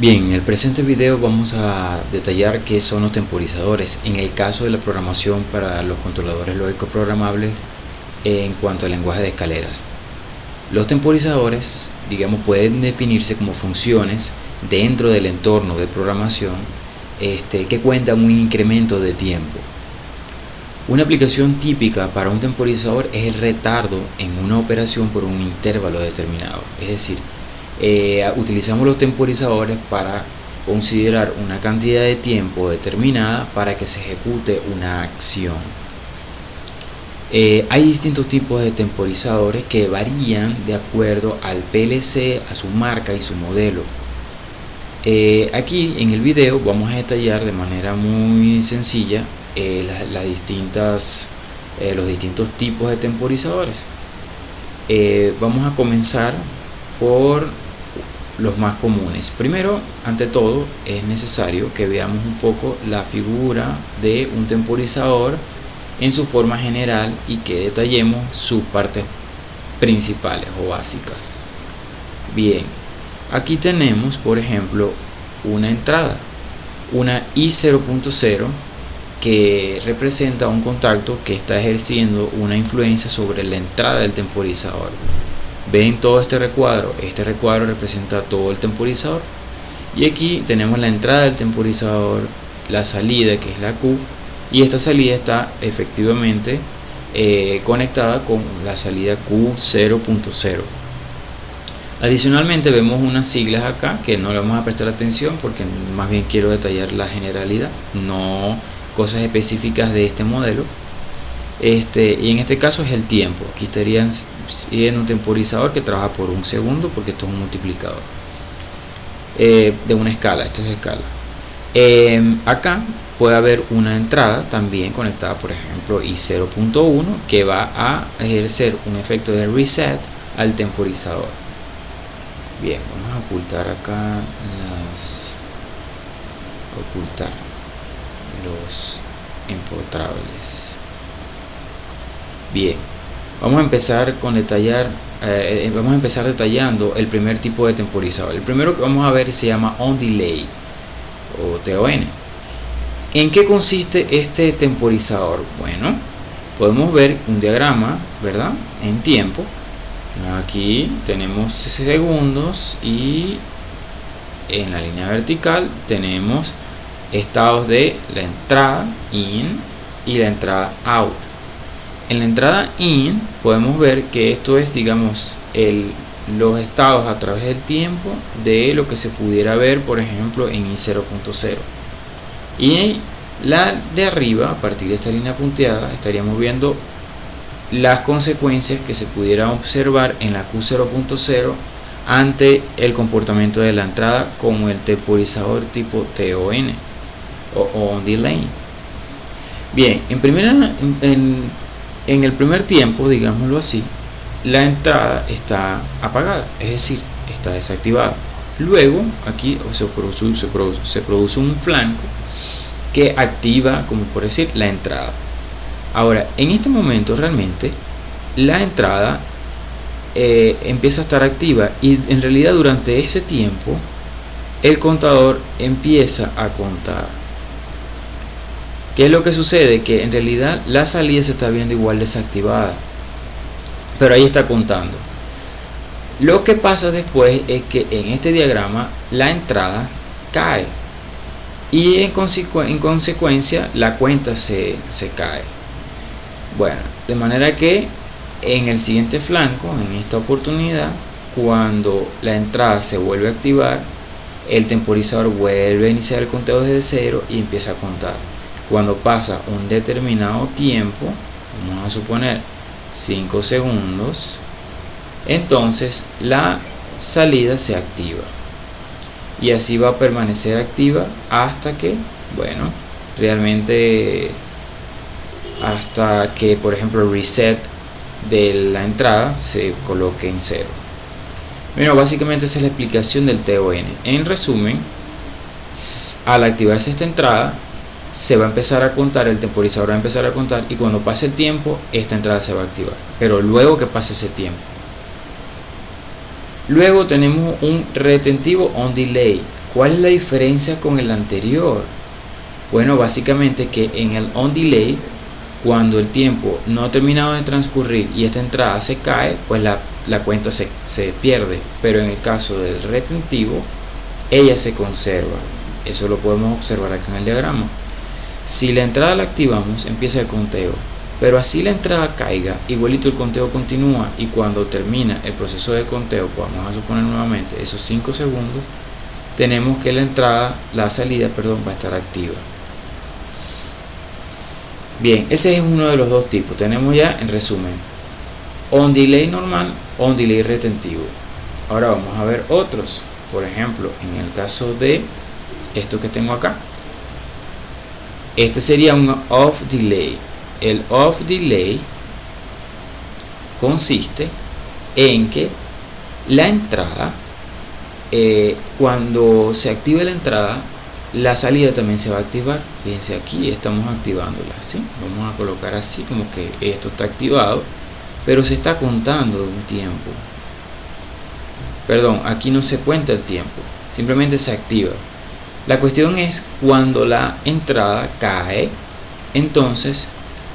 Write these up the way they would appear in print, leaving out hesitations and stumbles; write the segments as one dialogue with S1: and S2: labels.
S1: Bien, en el presente video vamos a detallar qué son los temporizadores en el caso de la programación para los controladores lógicos programables en cuanto al lenguaje de escaleras. Los temporizadores, pueden definirse como funciones dentro del entorno de programación que cuentan un incremento de tiempo. Una aplicación típica para un temporizador es el retardo en una operación por un intervalo determinado, es decir, utilizamos los temporizadores para considerar una cantidad de tiempo determinada para que se ejecute una acción. Hay distintos tipos de temporizadores que varían de acuerdo al PLC, a su marca y su modelo. Aquí en el video vamos a detallar de manera muy sencilla los distintos tipos de temporizadores. Vamos a comenzar por los más comunes. Primero, ante todo, es necesario que veamos un poco la figura de un temporizador en su forma general y que detallemos sus partes principales o básicas. Bien, aquí tenemos, por ejemplo, una entrada, una I0.0, que representa un contacto que está ejerciendo una influencia sobre la entrada del temporizador. Ven todo este recuadro representa todo el temporizador, y aquí tenemos la entrada del temporizador, la salida que es la Q, y esta salida está efectivamente conectada con la salida Q0.0. Adicionalmente vemos unas siglas acá que no le vamos a prestar atención porque más bien quiero detallar la generalidad, no cosas específicas de este modelo. Y en este caso es el tiempo. Aquí estarían siendo un temporizador que trabaja por un segundo, porque esto es un multiplicador de una escala. Esto es escala. Acá puede haber una entrada también conectada, por ejemplo, I0.1, que va a ejercer un efecto de reset al temporizador. Bien, vamos a ocultar acá los empotrables. Bien, vamos a empezar detallando el primer tipo de temporizador. El primero que vamos a ver se llama on delay o TON. ¿En qué consiste este temporizador? Bueno, podemos ver un diagrama, ¿verdad?, en tiempo. Aquí tenemos segundos y en la línea vertical tenemos estados de la entrada in y la entrada out. En la entrada in podemos ver que esto es, los estados a través del tiempo de lo que se pudiera ver, por ejemplo, en I0.0. Y la de arriba, a partir de esta línea punteada, estaríamos viendo las consecuencias que se pudieran observar en la Q0.0 ante el comportamiento de la entrada, como el temporizador tipo TON o on delay. Bien, en el primer tiempo, digámoslo así, la entrada está apagada, es decir, está desactivada. Luego aquí se produce un flanco que activa, como por decir, la entrada. Ahora, en este momento realmente la entrada empieza a estar activa, y en realidad durante ese tiempo el contador empieza a contar. ¿Qué es lo que sucede? Que en realidad la salida se está viendo igual desactivada, pero ahí está contando. Lo que pasa después es que en este diagrama la entrada cae y en consecuencia la cuenta se cae. Bueno, de manera que en el siguiente flanco, en esta oportunidad, cuando la entrada se vuelve a activar, el temporizador vuelve a iniciar el conteo desde cero y empieza a contar. Cuando pasa un determinado tiempo, vamos a suponer 5 segundos, entonces la salida se activa, y así va a permanecer activa hasta que, hasta que, por ejemplo, el reset de la entrada se coloque en cero. Bueno, básicamente esa es la explicación del TON. En resumen, al activarse esta entrada, se va a empezar a contar, el temporizador va a empezar a contar, y cuando pase el tiempo, esta entrada se va a activar, pero luego que pase ese tiempo. Luego tenemos un retentivo on delay. ¿Cuál es la diferencia con el anterior? Bueno, básicamente que en el OnDelay, cuando el tiempo no ha terminado de transcurrir y esta entrada se cae, pues la cuenta se pierde. Pero en el caso del retentivo, ella se conserva. Eso lo podemos observar acá en el diagrama. Si la entrada la activamos, empieza el conteo. Pero así la entrada caiga, igualito el conteo continúa, y cuando termina el proceso de conteo, vamos a suponer nuevamente esos 5 segundos, tenemos que la salida va a estar activa. Bien, ese es uno de los dos tipos. Tenemos ya, en resumen, OnDelay normal, OnDelay retentivo. Ahora vamos a ver otros. Por ejemplo, en el caso de esto que tengo acá, este sería un OffDelay. El OffDelay consiste en que la entrada, cuando se active la entrada, la salida también se va a activar. Fíjense, aquí estamos activándola, ¿sí? Vamos a colocar así como que esto está activado, pero se está contando un tiempo. Perdón, aquí no se cuenta el tiempo, simplemente se activa. La cuestión es cuando la entrada cae, entonces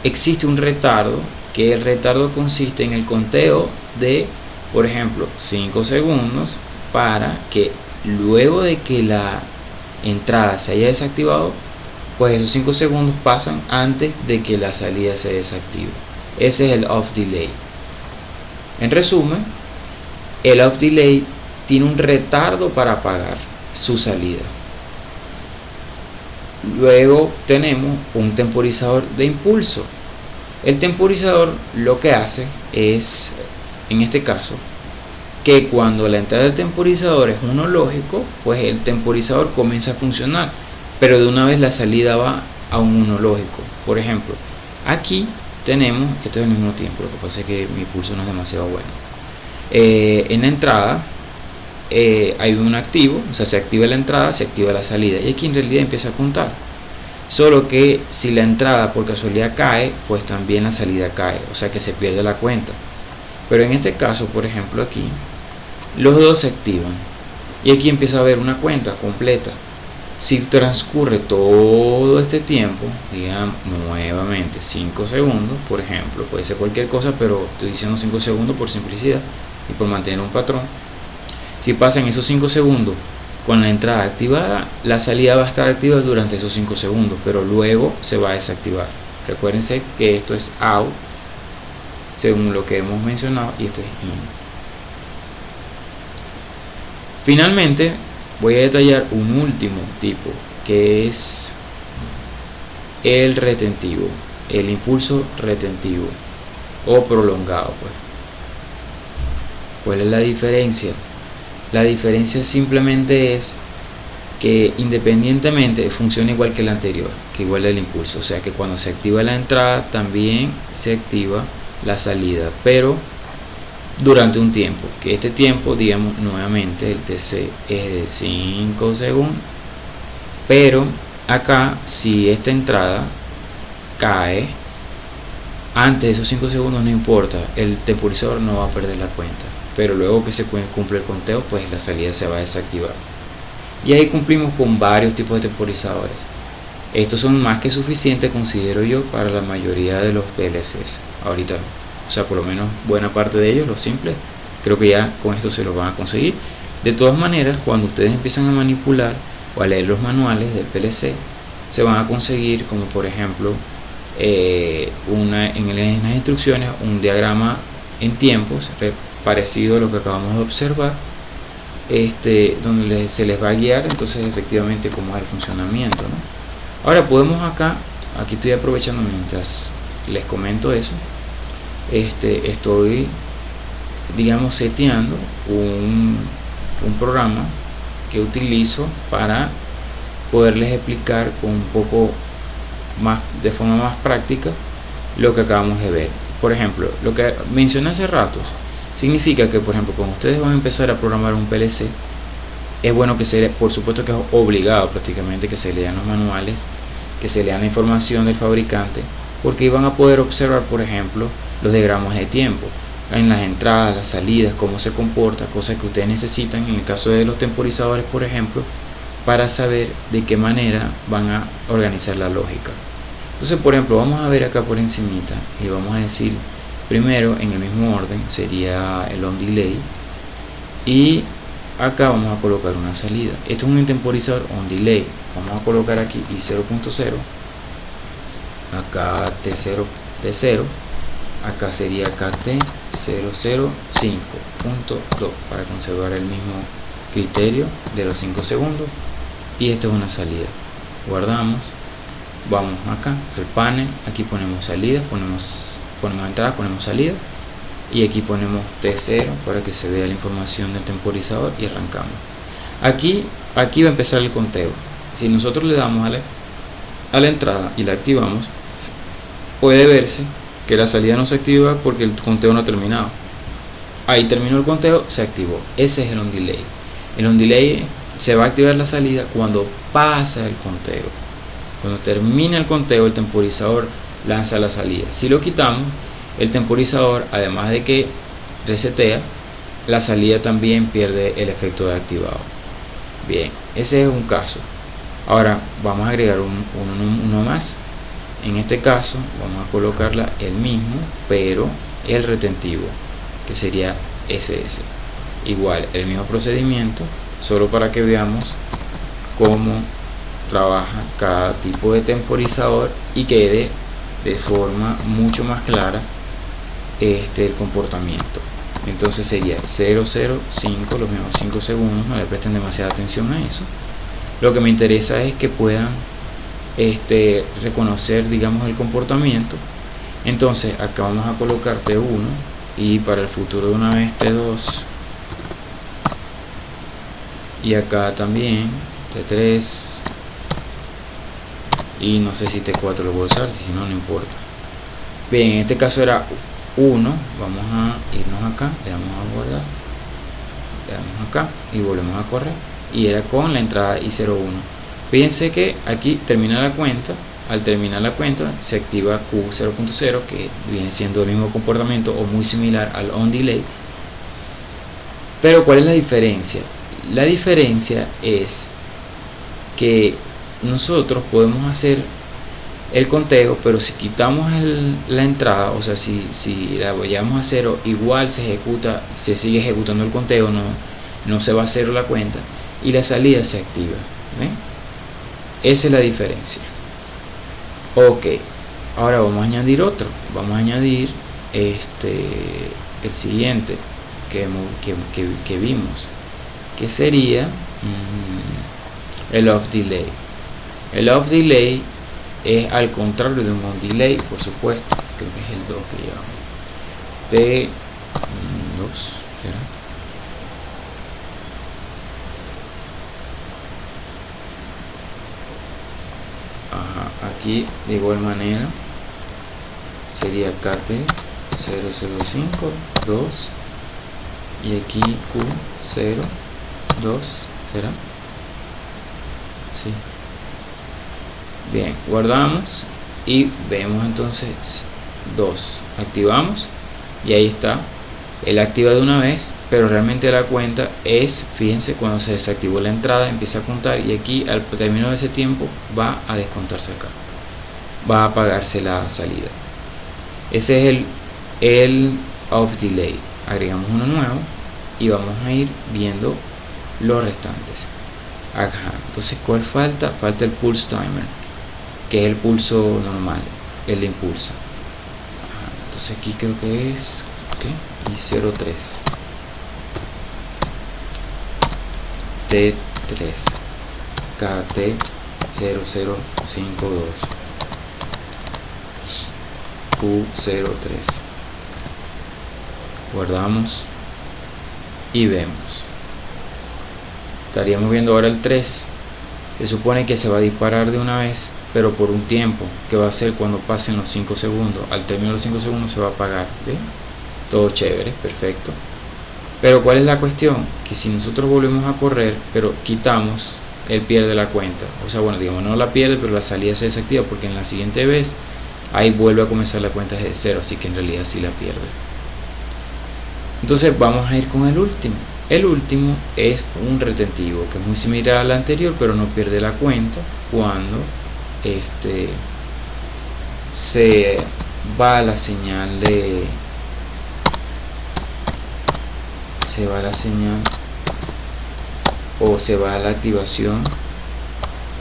S1: existe un retardo, que el retardo consiste en el conteo de, por ejemplo, 5 segundos, para que luego de que la entrada se haya desactivado, pues esos 5 segundos pasan antes de que la salida se desactive. Ese es el OffDelay. En resumen, el OffDelay tiene un retardo para apagar su salida. Luego tenemos un temporizador de impulso. El temporizador lo que hace es, en este caso, que cuando la entrada del temporizador es uno lógico, pues el temporizador comienza a funcionar, pero de una vez la salida va a un uno lógico. Por ejemplo, aquí tenemos, esto es al mismo tiempo, lo que pasa es que mi pulso no es demasiado bueno. En la entrada hay un activo, o sea, se activa la entrada, se activa la salida, y aquí en realidad empieza a contar. Solo que si la entrada por casualidad cae, pues también la salida cae, o sea que se pierde la cuenta. Pero en este caso, por ejemplo, aquí los dos se activan y aquí empieza a haber una cuenta completa. Si transcurre todo este tiempo, digamos nuevamente 5 segundos, por ejemplo, puede ser cualquier cosa, pero estoy diciendo 5 segundos por simplicidad y por mantener un patrón. Si pasan esos 5 segundos con la entrada activada, la salida va a estar activa durante esos 5 segundos, pero luego se va a desactivar. Recuérdense que esto es out, según lo que hemos mencionado, y esto es in. Finalmente voy a detallar un último tipo, que es el retentivo, el impulso retentivo o prolongado. ¿Cuál es la diferencia? La diferencia simplemente es que independientemente funciona igual que el anterior, que igual el impulso, o sea que cuando se activa la entrada también se activa la salida, pero durante un tiempo, que este tiempo, digamos nuevamente, el TC es de 5 segundos, pero acá si esta entrada cae antes de esos 5 segundos, no importa, el temporizador no va a perder la cuenta, pero luego que se cumple el conteo, pues la salida se va a desactivar. Y ahí cumplimos con varios tipos de temporizadores. Estos son más que suficientes, considero yo, para la mayoría de los PLCs ahorita, o sea, por lo menos buena parte de ellos, los simples, creo que ya con esto se los van a conseguir. De todas maneras, cuando ustedes empiezan a manipular o a leer los manuales del PLC, se van a conseguir, como por ejemplo en las instrucciones, un diagrama en tiempos parecido a lo que acabamos de observar, donde se les va a guiar entonces efectivamente cómo es el funcionamiento, ¿no? Ahora podemos aquí estoy aprovechando mientras les comento eso, estoy, digamos, seteando un programa que utilizo para poderles explicar con un poco más, de forma más práctica, lo que acabamos de ver. Por ejemplo, lo que mencioné hace rato significa que, por ejemplo, cuando ustedes van a empezar a programar un PLC, es bueno que por supuesto que es obligado prácticamente que se lean los manuales, que se lean la información del fabricante, porque van a poder observar, por ejemplo, los diagramas de tiempo en las entradas, las salidas, cómo se comporta, cosas que ustedes necesitan. En el caso de los temporizadores, por ejemplo, para saber de qué manera van a organizar la lógica. Entonces, por ejemplo, vamos a ver acá por encimita y vamos a decir primero en el mismo orden sería el on delay, y acá vamos a colocar una salida. Esto es un temporizador on delay. Vamos a colocar aquí i 0.0, acá t0, acá sería kt 005.2 para conservar el mismo criterio de los 5 segundos. Y esto es una salida. Guardamos, vamos acá al panel, aquí ponemos salida, ponemos entrada, ponemos salida, y aquí ponemos T0 para que se vea la información del temporizador y arrancamos. Aquí va a empezar el conteo. Si nosotros le damos a la entrada y la activamos, puede verse que la salida no se activa porque el conteo no ha terminado. Ahí terminó el conteo, se activó. Ese es el on delay. El on delay se va a activar la salida cuando pasa el conteo. Cuando termina el conteo, el temporizador lanza la salida. Si lo quitamos, el temporizador, además de que resetea, la salida también pierde el efecto de activado. Bien, ese es un caso. Ahora vamos a agregar uno más. En este caso vamos a colocarla el mismo, pero el retentivo, que sería SS. Igual, el mismo procedimiento, solo para que veamos cómo trabaja cada tipo de temporizador y quede de forma mucho más clara el comportamiento. Entonces sería 005, los mismos 5 segundos. No le presten demasiada atención a eso. Lo que me interesa es que puedan reconocer, digamos, el comportamiento. Entonces acá vamos a colocar T1 y para el futuro de una vez T2, y acá también T3, y no sé si T4 lo voy a usar, si no, no importa. Bien, en este caso era 1. Vamos a irnos acá, le damos a guardar, le damos acá y volvemos a correr, y era con la entrada i01. Fíjense que aquí termina la cuenta. Al terminar la cuenta se activa Q0.0, que viene siendo el mismo comportamiento o muy similar al on delay. Pero ¿cuál es la diferencia? La diferencia es que nosotros podemos hacer el conteo, pero si quitamos la entrada, o sea, si la llevamos a 0, igual se sigue ejecutando el conteo, no se va a 0 la cuenta, y la salida se activa. ¿Ven? Esa es la diferencia. Ok, ahora vamos a añadir otro. Vamos a añadir el siguiente que vimos, que sería el off delay. El off delay es al contrario de un on delay, por supuesto. Creo que es el 2 que llevamos. T2, ¿será? Aquí de igual manera sería KT 005 2 y aquí Q0 2, ¿será? Sí. Bien, guardamos y vemos entonces 2, activamos y ahí está. Él activa de una vez, pero realmente la cuenta es, fíjense, cuando se desactivó la entrada empieza a contar, y aquí al término de ese tiempo va a descontarse acá, va a apagarse la salida. Ese es el off delay. Agregamos uno nuevo y vamos a ir viendo los restantes. Ajá. Entonces, ¿cuál falta? Falta el pulse timer, que es el pulso normal, el de impulso. Ajá. Entonces aquí creo que es y 03 T3 KT 0052 Q03. Guardamos y vemos. Estaríamos viendo ahora el 3. Se supone que se va a disparar de una vez, pero por un tiempo, que va a ser cuando pasen los 5 segundos. Al término de los 5 segundos se va a apagar. ¿Bien? Todo chévere, perfecto. Pero ¿cuál es la cuestión? Que si nosotros volvemos a correr, pero quitamos, él pierde la cuenta. O sea, bueno, digamos, no la pierde, pero la salida se desactiva, porque en la siguiente vez ahí vuelve a comenzar la cuenta desde 0, así que en realidad sí la pierde. Entonces vamos a ir con el último. El último es un retentivo, que es muy similar al anterior, pero no pierde la cuenta cuando se va la señal o se va la activación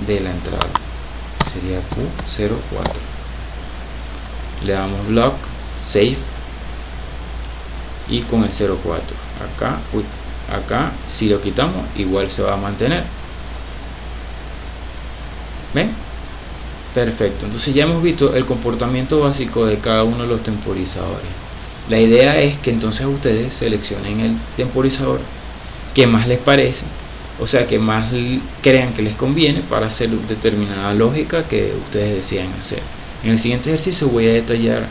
S1: de la entrada. Sería Q04. Le damos block, save, y con el 04 acá si lo quitamos igual se va a mantener. ¿Ven? Perfecto. Entonces ya hemos visto el comportamiento básico de cada uno de los temporizadores. La idea es que entonces ustedes seleccionen el temporizador que más les parece, o sea, que más crean que les conviene para hacer determinada lógica que ustedes desean hacer. En el siguiente ejercicio voy a detallar,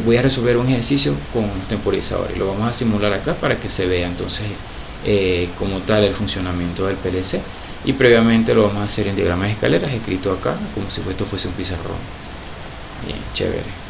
S1: voy a resolver un ejercicio con los temporizadores. Lo vamos a simular acá para que se vea entonces como tal el funcionamiento del PLC, y previamente lo vamos a hacer en diagrama de escaleras escrito acá como si esto fuese un pizarrón. Bien, chévere.